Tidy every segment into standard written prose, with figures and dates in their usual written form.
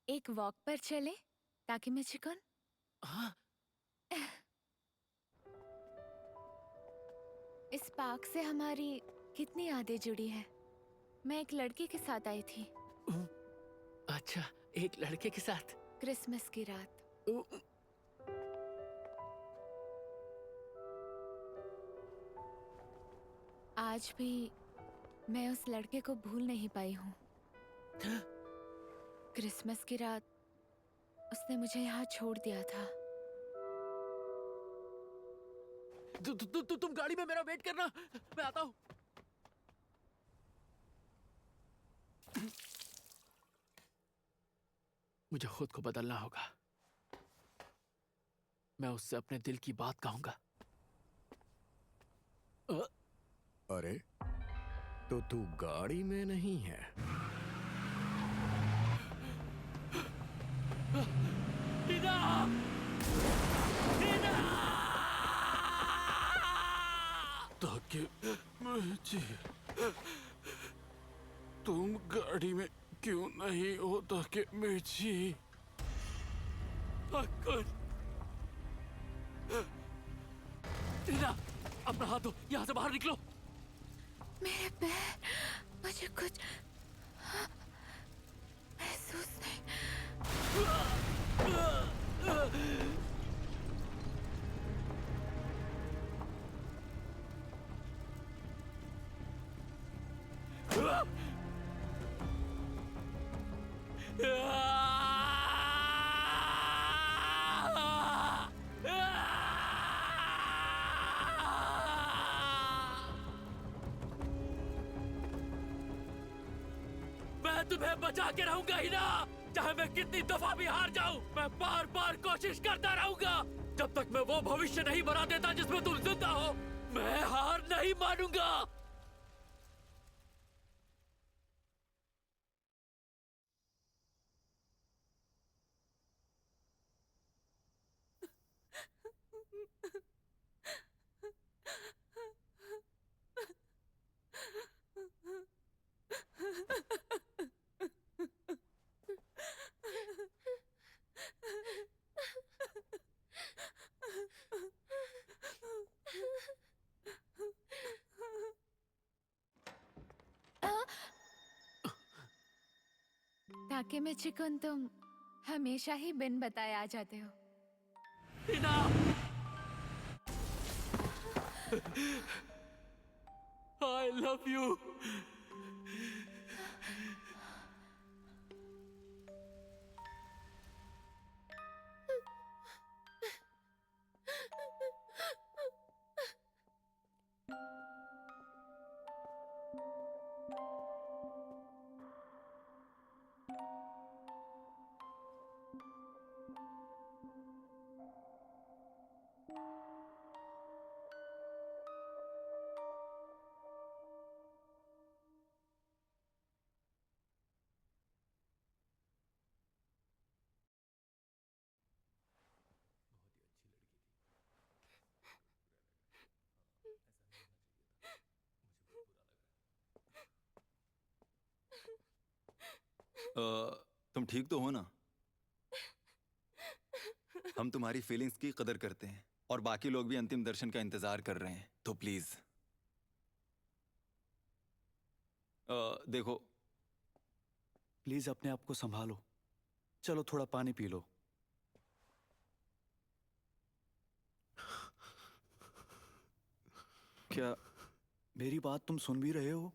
एक वॉक पर चले ताकि मैं चिकन। हाँ। इस पार्क से हमारी कितनी यादें जुड़ी हैं। मैं एक लड़के के साथ आई थी। अच्छा, एक लड़के के साथ। क्रिसमस की रात। आज भी मैं उस लड़के को भूल नहीं पाई हूँ। क्रिसमस की रात उसने मुझे यहाँ छोड़ दिया था। तुम गाड़ी में मेरा वेट करना, मैं आता हूँ। मुझे खुद को बदलना होगा। मैं उससे अपने दिल की बात कहूंगा। अरे, तो तू गाड़ी में नहीं है? टीना! टीना! ताकि मुझे तुम गाड़ी में क्यों नहीं हो ताकि मुझे टीना, अपना हाथ दो, यहाँ से बाहर निकलो। मेरे पैर, मुझे कुछ महसूस नहीं। मैं तुम्हें बचा के रहूंगा ही ना, चाहे मैं कितनी दफा भी हार जाऊं। मैं बार बार कोशिश करता रहूंगा जब तक मैं वो भविष्य नहीं बना देता जिसमें तुम जिंदा हो। मैं हार नहीं मानूंगा। ताकि मैं चिकन, तुम हमेशा ही बिन बताए आ जाते हो। टीना! I love you. तुम ठीक तो हो ना? हम तुम्हारी फीलिंग्स की कदर करते हैं और बाकी लोग भी अंतिम दर्शन का इंतजार कर रहे हैं, तो प्लीज देखो, प्लीज अपने आप को संभालो। चलो थोड़ा पानी पी लो। क्या मेरी बात तुम सुन भी रहे हो?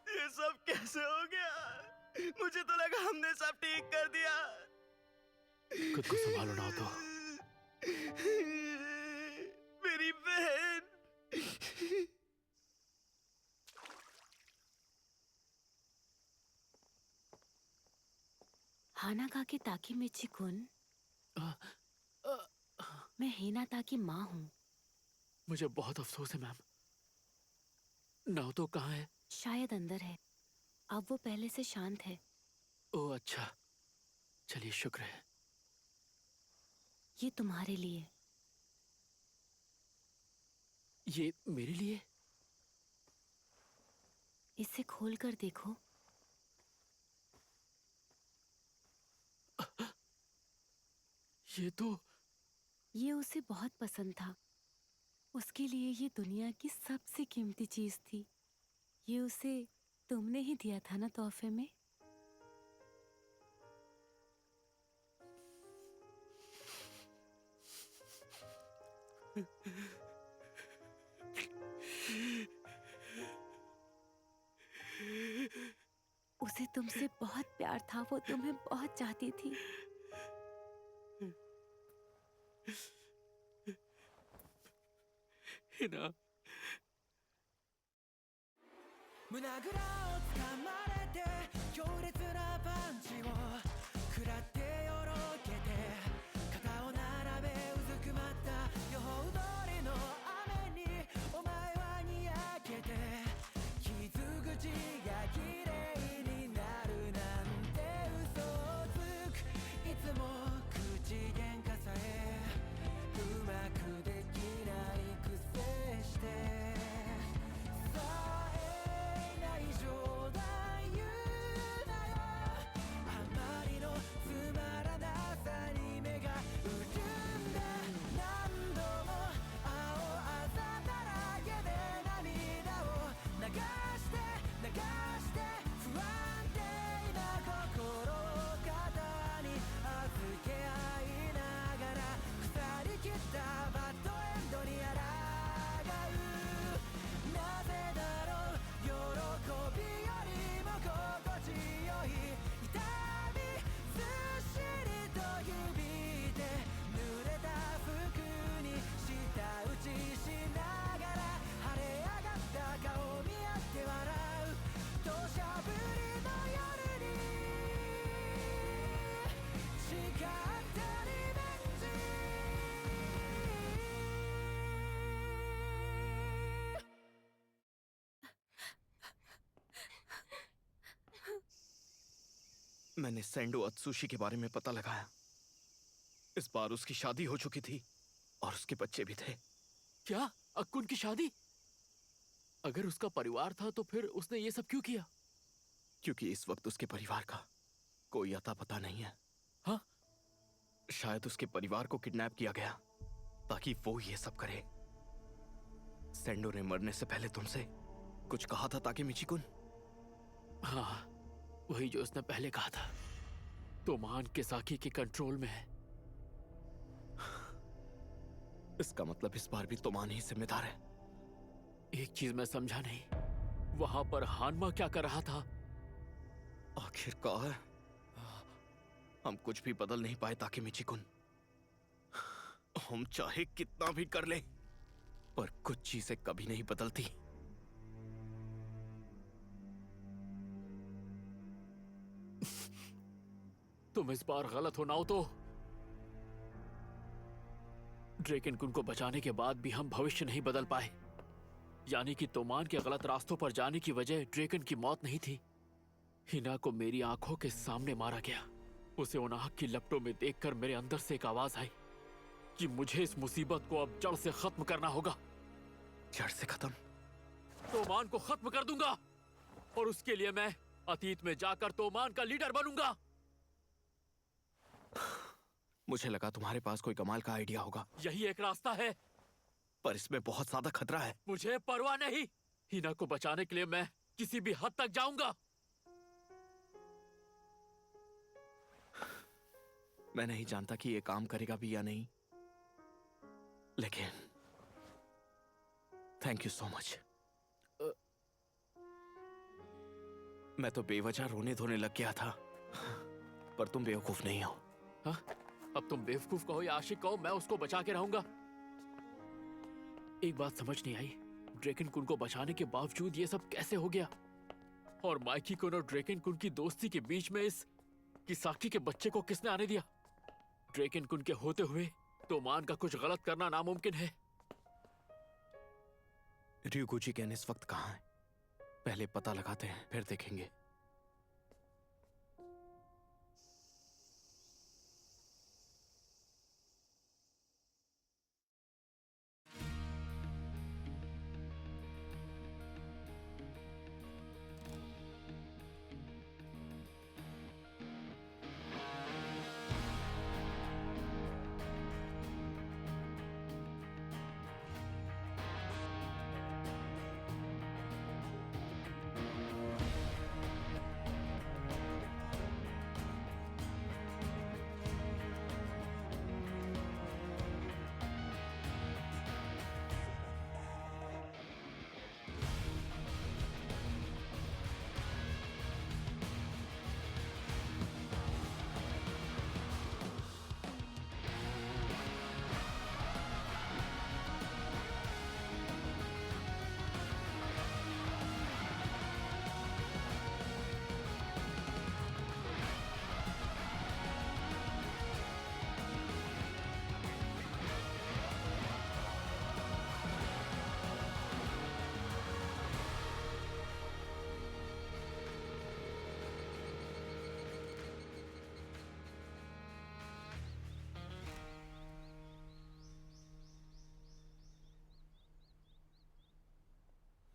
ये सब कैसे हो गया? मुझे तो लगा हमने सब ठीक कर दिया। खुद को संभालो ना तो। मेरी बहन। हाना काके ताकी मिची कुन, मैं हेना ताकी माँ हूँ। मुझे बहुत अफसोस है मैम। नाओतो कहाँ है? शायद अंदर है। अब वो पहले से शांत है। ओह अच्छा, चलिए शुक्र है। ये तुम्हारे लिए। ये मेरे लिए? इसे खोल कर देखो। ये तो ये उसे बहुत पसंद था। उसके लिए ये दुनिया की सबसे कीमती चीज थी। ये उसे तुमने ही दिया था ना तोहफे में? उसे तुमसे बहुत प्यार था। वो तुम्हें बहुत चाहती थी। हिना। 胸ぐらをつかまれて強烈なパンチを食らってよろけて肩を並べうずくまった予報通りの雨にお前はにやけて傷口が綺麗になるなんて嘘をつくいつも口喧嘩さえうまくできないくせしてさえない冗談言うなよあまりのつまらなさに目が潤んだ何度も青あざだらけで涙を流して流して不安定な心を肩に預け合いながら腐りきったバッドエンドに抗うなぜだろう喜びよりも心地よい痛みずっしりと指で濡れた服に舌打ちしながら晴れ上がった顔見合って笑う土砂降りの夜に誓ったリベンジमैंने सैंडो अत्सुशी के बारे में पता लगाया। इस बार उसकी शादी हो चुकी थी और उसके बच्चे भी थे। क्या? अक्कुन की शादी? अगर उसका परिवार था तो फिर उसने ये सब क्यों किया? क्योंकि इस वक्त उसके परिवार का कोई अता पता नहीं है। हाँ? शायद उसके परिवार को किडनैप किया गया ताकि वो ये सब करे। सैंडो ने मरने से पहले तुमसे कुछ कहा था ताकि मिचिकुन? हाँ, वही जो उसने पहले कहा था। तोमान केसाकी के कंट्रोल में है। इसका मतलब इस बार भी तोमान ही जिम्मेदार है। एक चीज मैं समझा नहीं, वहां पर हानमा क्या कर रहा था? आखिरकार हम कुछ भी बदल नहीं पाए ताकि मिचिकुन। हम चाहे कितना भी कर लें, पर कुछ चीजें कभी नहीं बदलती। तुम इस बार गलत हो नाओतो। ड्रेकन कुन को बचाने के बाद भी हम भविष्य नहीं बदल पाए। यानी कि तोमान के गलत रास्तों पर जाने की वजह ड्रेकन की मौत नहीं थी। हिना को मेरी आंखों के सामने मारा गया। उसे उन आग की लपटों में देखकर मेरे अंदर से एक आवाज आई कि मुझे इस मुसीबत को अब जड़ से खत्म करना होगा। जड़ से खत्म? तोमान को खत्म कर दूंगा और उसके लिए मैं अतीत में जाकर तोमान का लीडर बनूंगा। मुझे लगा तुम्हारे पास कोई कमाल का आइडिया होगा। यही एक रास्ता है, पर इसमें बहुत ज्यादा खतरा है। मुझे परवाह नहीं। हिना को बचाने के लिए मैं किसी भी हद तक जाऊंगा। मैं नहीं जानता कि ये काम करेगा भी या नहीं, लेकिन थैंक यू सो मच। मैं तो बेवजह रोने धोने लग गया था, पर तुम बेवकूफ नहीं हो। हाँ? अब तुम बेवकूफ कहो या आशिक कहो, मैं उसको बचा के रहूंगा। एक बात समझ नहीं आई, ड्रेकन कुन को बचाने के बावजूद ये सब कैसे हो गया? और माइकी कुन और ड्रेकन कुन की दोस्ती के बीच में इस किसाकी के बच्चे को किसने आने दिया? ड्रेकन कुन के होते हुए तोमान का कुछ गलत करना नामुमकिन है। ryuguchi केन इस वक्त कहाँ है? पहले पता लगाते हैं, फिर देखेंगे।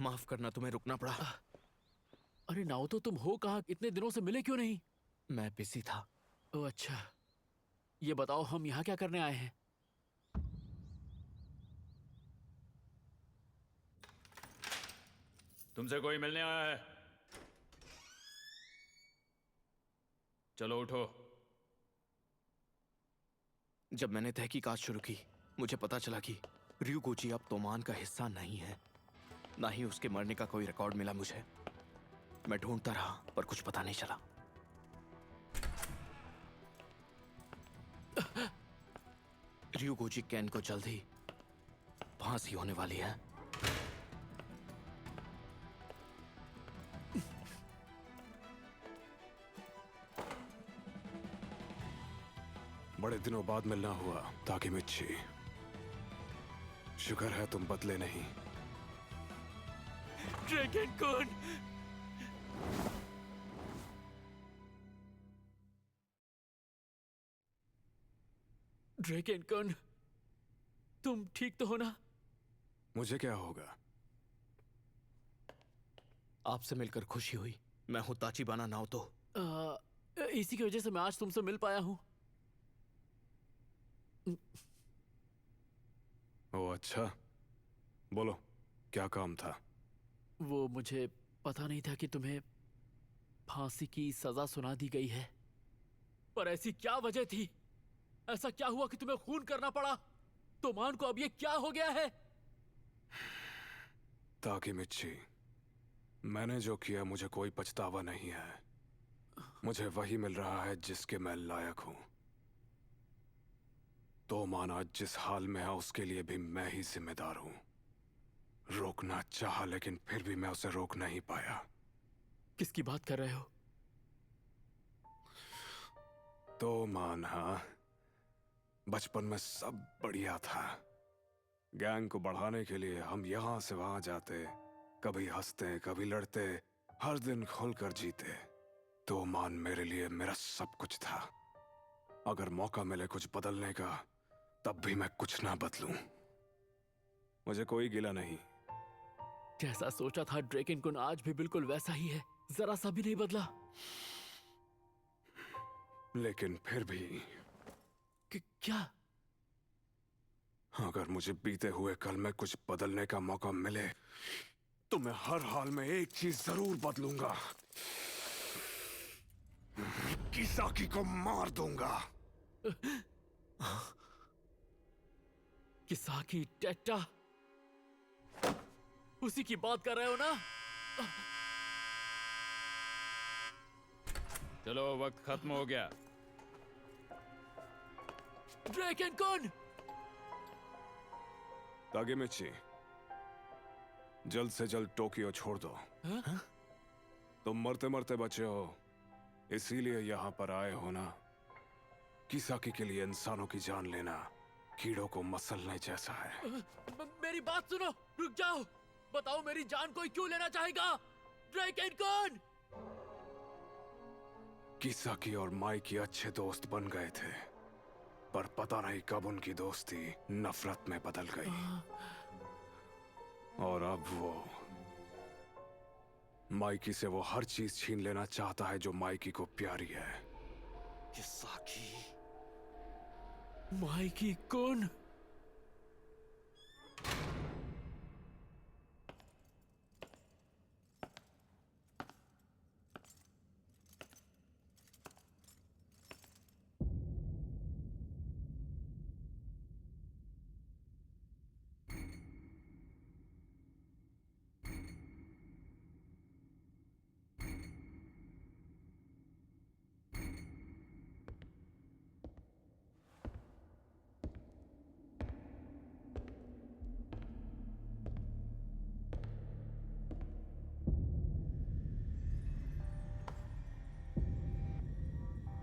माफ करना, तुम्हें रुकना पड़ा। अरे नाओतो, तुम हो कहाँ? इतने दिनों से मिले क्यों नहीं? मैं बिजी था। ओह अच्छा, ये बताओ हम यहाँ क्या करने आए हैं? तुमसे कोई मिलने आया है? चलो उठो। जब मैंने तहकीकात शुरू की, मुझे पता चला कि ryuguchi अब तोमान का हिस्सा नहीं है। ना ही उसके मरने का कोई रिकॉर्ड मिला मुझे। मैं ढूंढता रहा पर कुछ पता नहीं चला। ryuguchi केन को जल्द ही फांसी होने वाली है। बड़े दिनों बाद मिलना हुआ ताकेमिची। शुक्र है तुम बदले नहीं। ड्रैगन कुन! ड्रैगन कुन, तुम ठीक तो हो ना? मुझे क्या होगा? आपसे मिलकर खुशी हुई। मैं हूं ताचिबाना नाओतो। इसी की वजह से मैं आज तुमसे मिल पाया हूं। ओ अच्छा, बोलो क्या काम था? वो मुझे पता नहीं था कि तुम्हें फांसी की सजा सुना दी गई है। पर ऐसी क्या वजह थी? ऐसा क्या हुआ कि तुम्हें खून करना पड़ा? तोमान को अब ये क्या हो गया है? ताकेमिची, मैंने जो किया मुझे कोई पछतावा नहीं है। मुझे वही मिल रहा है जिसके मैं लायक हूं। तोमान आज जिस हाल में है उसके लिए भी मैं ही जिम्मेदार हूं। रोकना चाहा लेकिन फिर भी मैं उसे रोक नहीं पाया। किसकी बात कर रहे हो? तोमान, हाँ, बचपन में सब बढ़िया था। गैंग को बढ़ाने के लिए हम यहां से वहां जाते, कभी हंसते कभी लड़ते, हर दिन खुलकर जीते। तोमान मेरे लिए मेरा सब कुछ था। अगर मौका मिले कुछ बदलने का, तब भी मैं कुछ ना बदलूं। मुझे कोई गिला नहीं। जैसा सोचा था ड्रैगन कुन आज भी बिल्कुल वैसा ही है, जरा सा भी नहीं बदला। लेकिन फिर भी क्या? अगर मुझे बीते हुए कल में कुछ बदलने का मौका मिले तो मैं हर हाल में एक चीज जरूर बदलूंगा। किसाकी को मार दूंगा। किसाकी टेट्टा, उसी की बात कर रहे हो ना? चलो वक्त खत्म हो गया। ड्रैगन कुन! ताकेमिची, जल्द से जल्द टोक्यो छोड़ दो। तुम मरते मरते बचे हो, इसीलिए यहाँ पर आए हो ना। किसाकी के लिए इंसानों की जान लेना कीड़ों को मसलने जैसा है। मेरी बात सुनो, रुक जाओ। बताओ मेरी जान कोई क्यों लेना चाहेगा? ड्रैकन कुन! किसाकी और माइकी अच्छे दोस्त बन गए थे, पर पता नहीं कब उनकी दोस्ती नफरत में बदल गई। और अब वो माइकी से वो हर चीज छीन लेना चाहता है जो माइकी को प्यारी है। किसाकी। माइकी कुन!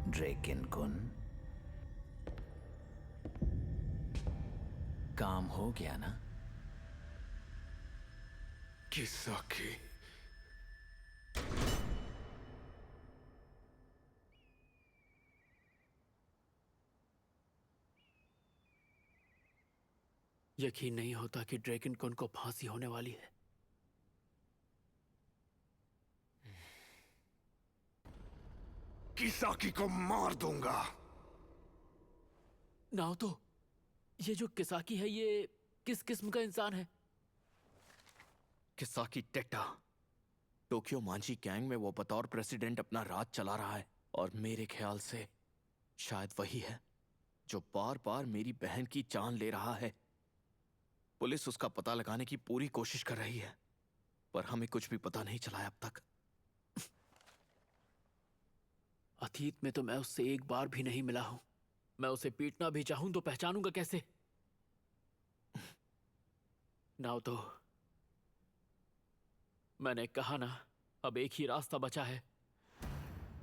ड्रैकन कुन, काम हो गया ना? किसाकी। यकीन नहीं होता कि ड्रैकन कुन को फांसी होने वाली है। किसाकी को मार दूंगा। नाओतो, ये जो किसाकी है ये किस किस्म का इंसान है? किसाकी टेट्टा। टोक्यो मांझी गैंग में वो बतौर प्रेसिडेंट अपना राज चला रहा है, और मेरे ख्याल से शायद वही है जो बार बार मेरी बहन की जान ले रहा है। पुलिस उसका पता लगाने की पूरी कोशिश कर रही है, पर हमें कुछ भी पता नहीं चला है अब तक। अतीत में तो मैं उससे एक बार भी नहीं मिला हूं। मैं उसे पीटना भी चाहूं तो पहचानूंगा कैसे? नाओतो, मैंने कहा ना, अब एक ही रास्ता बचा है।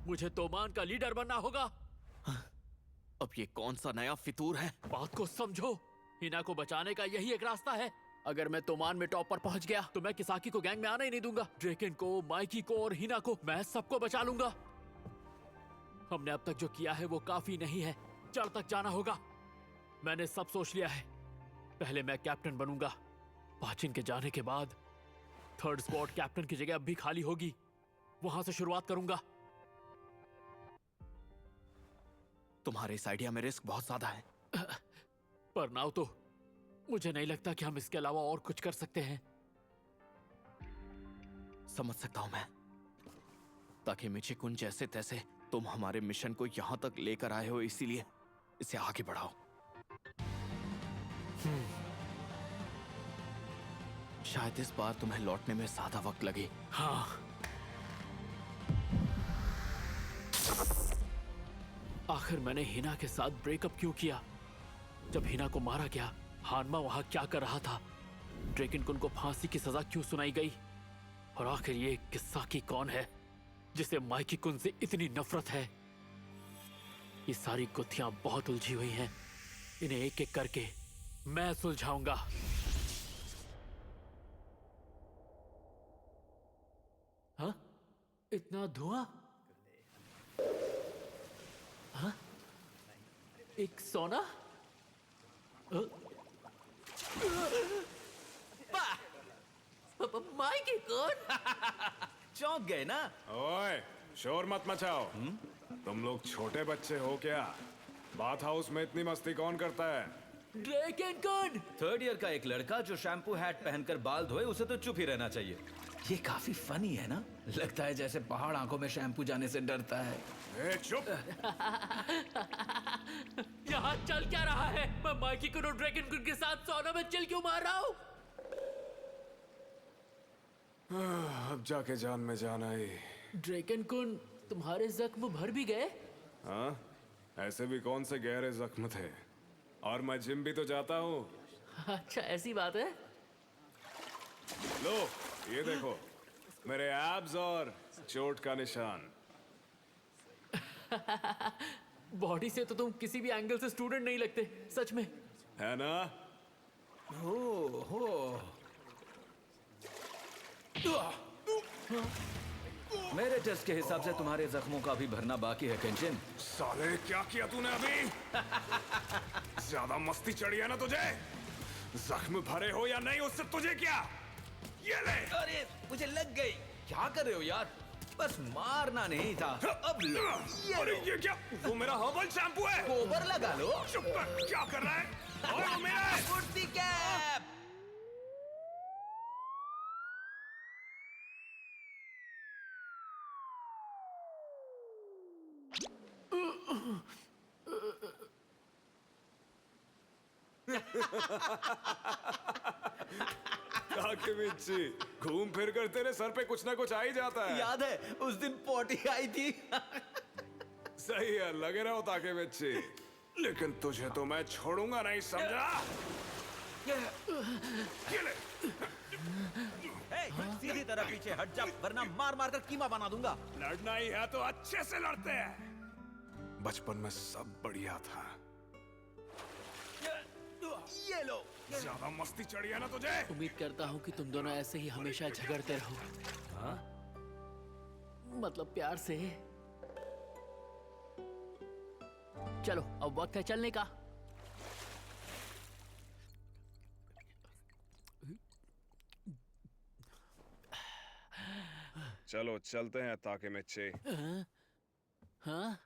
मुझे तोमान का लीडर बनना होगा। अब ये कौन सा नया फितूर है? बात को समझो, हिना को बचाने का यही एक रास्ता है। अगर मैं तोमान में टॉप पर पहुंच गया तो मैं किसाकी को गैंग में आने ही नहीं दूंगा। ड्रैकन को, माइकी को और हिना को मैं सबको बचा लूंगा। हमने अब तक जो किया है वो काफी नहीं है, जड़ तक जाना होगा। मैंने सब सोच लिया है। पहले मैं कैप्टन बनूंगा। पाचिन के जाने के बाद थर्ड स्क्वाड कैप्टन की जगह अब भी खाली होगी। वहां से शुरुआत करूंगा। तुम्हारे इस आइडिया में रिस्क बहुत ज्यादा है। पर नाओतो, मुझे नहीं लगता कि हम इसके अलावा और कुछ कर सकते हैं। समझ सकता हूं मैं, ताकि मिचिकुन जैसे तैसे तुम हमारे मिशन को यहां तक लेकर आए हो, इसीलिए इसे आगे बढ़ाओ। शायद इस बार तुम्हें लौटने में ज्यादा वक्त लगे। हाँ। आखिर मैंने हिना के साथ ब्रेकअप क्यों किया? जब हिना को मारा गया, हानमा वहां क्या कर रहा था? ड्रैकन कुन को फांसी की सजा क्यों सुनाई गई? और आखिर ये किसाकी कौन है जिसे माइकी कुन से इतनी नफरत है? ये सारी गुत्थियां बहुत उलझी हुई हैं। इन्हें एक एक करके मैं सुलझाऊंगा। हाँ? इतना धुआं? हाँ? एक सोना? माइकी कुन! चौंक गए ना? ओए, शोर मत मचाओ। तुम लोग छोटे बच्चे हो क्या? बाथ हाउस में इतनी मस्ती कौन करता है? ड्रैकन कुन! थर्ड ईयर का एक लड़का जो शैम्पू हैट पहनकर बाल धोए, उसे तो चुप ही रहना चाहिए। ये काफी फनी है ना? लगता है जैसे पहाड़ आंखों में शैम्पू जाने से डरता है। ए, चुप! यहाँ चल क्या रहा है? मैं माइकी कुन और ड्रैकन कुन के साथ सोना में चिल क्यों मार रहा हूँ? अब जाके जान में जान आई। ड्रैकन कुन, तुम्हारे जख्म भर भी गए? हाँ, ऐसे भी कौन से गहरे जख्म थे। और मैं जिम भी तो जाता हूँ। अच्छा, ऐसी बात है? लो, ये देखो, मेरे एब्स और चोट का निशान। बॉडी से तो तुम किसी भी एंगल से स्टूडेंट नहीं लगते, सच में। है ना? हो मेरे टेस्ट के हिसाब से तुम्हारे जख्मों का अभी भरना बाकी है केंचिन। साले क्या किया तूने अभी? ज्यादा मस्ती चढ़ी है ना तुझे? जख्म भरे हो या नहीं उससे तुझे क्या? ये ले। अरे मुझे लग गई। क्या कर रहे हो यार? बस मारना नहीं था। अब लो। अरे ये क्या? वो मेरा हर्बल शैम्पू है। गोबर लगा लो। चुप कर, क्या कर रहा है? और वो मेरा है। कुर्सी कैप। ताकेमिची, घूम फिर कर तेरे सर पे कुछ ना कुछ आ ही जाता है। याद है उस दिन पोटी आई थी। सही है, लगे रहो ताकेमिची, लेकिन तुझे तो मैं छोड़ूंगा नहीं, समझा? ये ले। सीधी तरह पीछे हट जा वरना मार मार कर कीमा बना दूंगा। लड़ना ही है तो अच्छे से लड़ते हैं। बचपन में सब बढ़िया था। ये लो। ज्यादा मस्ती चढ़ी है ना तुझे? उम्मीद करता हूँ कि तुम दोनों ऐसे ही हमेशा झगड़ते रहो। हाँ? मतलब प्यार से। चलो अब वक्त है चलने का। चलो चलते हैं ताकेमिची। हाँ?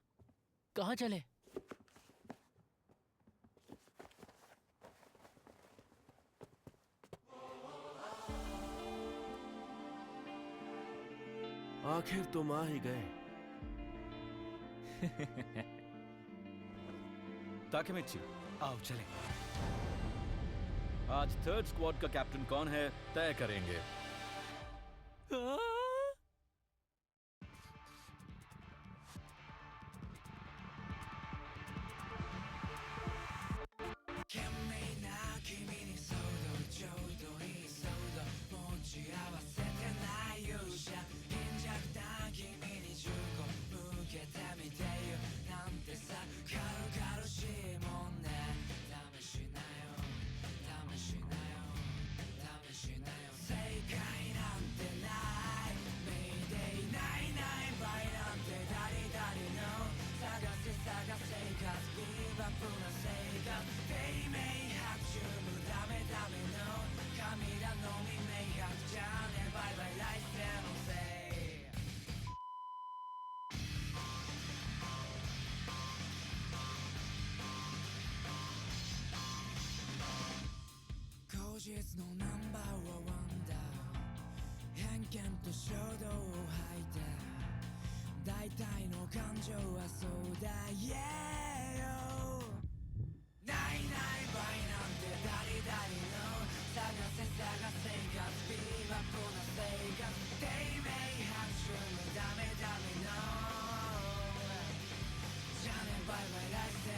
कहाँ चले? आखिर तुम आ ही गए। ताकेमिची, आओ चलें। आज थर्ड स्क्वाड का कैप्टन कौन है तय करेंगे।実のナンバーはワンダー偏見と衝動を吐いて大体の感情はそうだ Yeah ないない場合なんて誰々の探せ探せがビーバップな生活低迷拍手もダメダメのじゃあねバイバイ来世